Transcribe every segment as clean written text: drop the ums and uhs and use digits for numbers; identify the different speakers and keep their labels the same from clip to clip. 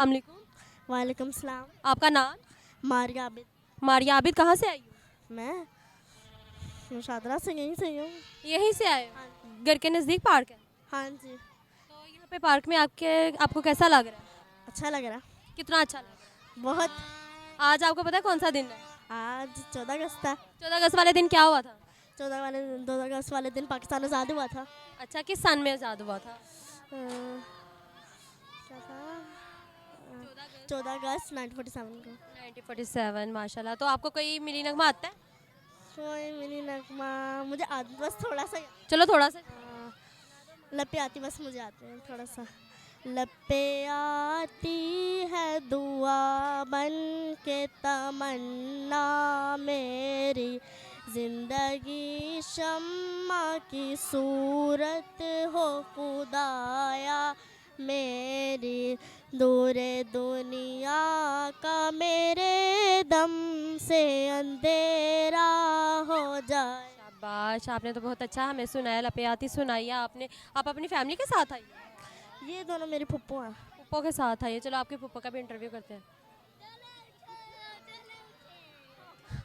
Speaker 1: अस्सलाम वालेकुम।
Speaker 2: वालेकुम सलाम।
Speaker 1: आपका नाम?
Speaker 2: मारिया आबिद।
Speaker 1: मारिया आबिद। कहाँ से आई हो?
Speaker 2: मैं शादरा से यहीं से ही हूँ।
Speaker 1: यहीं से आए
Speaker 2: हाँ
Speaker 1: हो? घर के नज़दीक पार्क है?
Speaker 2: हाँ जी।
Speaker 1: तो यहाँ पे पार्क में आपको कैसा लग रहा है?
Speaker 2: अच्छा लग रहा।
Speaker 1: कितना अच्छा लग रहा
Speaker 2: बहुत।
Speaker 1: है? आज आपको पता है कौन सा दिन है?
Speaker 2: आज 14 अगस्त था।
Speaker 1: 14 अगस्त वाले दिन क्या हुआ था?
Speaker 2: 14 अगस्त वाले दिन पाकिस्तान आज़ाद हुआ था।
Speaker 1: अच्छा, किस सन में आज़ाद हुआ था?
Speaker 2: क्या था? 14 अगस्त 1947 को।
Speaker 1: 1947। माशाल्लाह। तो आपको कोई मिली नगमा आता है?
Speaker 2: कोई मिनी नगमा मुझे बस थोड़ा सा
Speaker 1: चलो थोड़ा सा।
Speaker 2: लपे आती बस मुझे आते हैं थोड़ा सा। लपे आती है दुआ बन के तमन्ना मेरी, जिंदगी शम्मा की सूरत हो खुदाया मेरी, दूरे दुनिया का मेरे दम से अंधेरा हो जाए।
Speaker 1: शाबाश, आपने तो बहुत अच्छा हमें सुनाया, लपयाती सुनाई है आपने। आप अपनी फैमिली के साथ आई हैं?
Speaker 2: ये दोनों मेरे फुप्पो हैं।
Speaker 1: पुप्पो के साथ आई है। चलो आपके पुप्पो का भी इंटरव्यू करते हैं।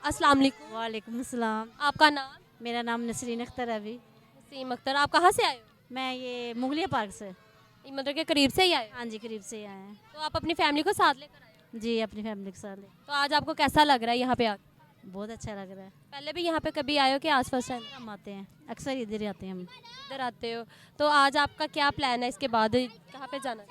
Speaker 1: अस्सलाम वालेकुम।
Speaker 3: वालेकुम सलाम।
Speaker 1: आपका नाम?
Speaker 3: मेरा नाम नसरीन अख्तर है। अभी
Speaker 1: नसीम अख्तर। आप कहाँ से आए हो?
Speaker 3: मैं ये मुगलिया पार्क से।
Speaker 1: ये मतलब के करीब से ही आए हो?
Speaker 3: हाँ जी, करीब से ही आए हैं।
Speaker 1: तो आप अपनी फैमिली को साथ लेकर आए हो?
Speaker 3: जी, अपनी फैमिली के साथ।
Speaker 1: तो आज आपको कैसा लग रहा है यहाँ पे आके?
Speaker 3: बहुत अच्छा लग रहा है।
Speaker 1: पहले भी यहाँ पे कभी आए हो कि आज फर्स्ट टाइम
Speaker 3: हम आते हैं, अक्सर इधर ही आते हैं हम।
Speaker 1: इधर आते हो? तो आज आपका क्या प्लान है इसके बाद, कहाँ पे जाना है?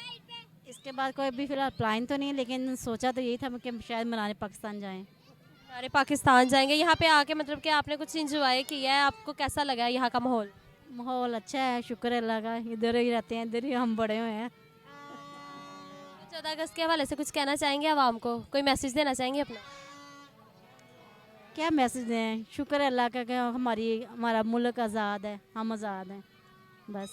Speaker 3: इसके बाद कोई भी फिलहाल प्लान तो नहीं है, लेकिन सोचा तो यही था कि हम शायद मनाने पाकिस्तान जाएं।
Speaker 1: सारे पाकिस्तान जाएंगे। यहाँ पे आके मतलब कि आपने कुछ इंजॉय किया है? आपको कैसा लगा है यहाँ का माहौल?
Speaker 3: माहौल अच्छा है, शुक्र है अल्लाह का। इधर ही रहते हैं, इधर ही हम बड़े हुए हैं।
Speaker 1: 14 अगस्त के हवाले से कुछ कहना चाहेंगे आवाम को? कोई मैसेज देना चाहेंगे अपना?
Speaker 3: क्या मैसेज दें? शुक्र है अल्लाह का कि हमारा मुल्क आज़ाद है, हम आज़ाद हैं, बस।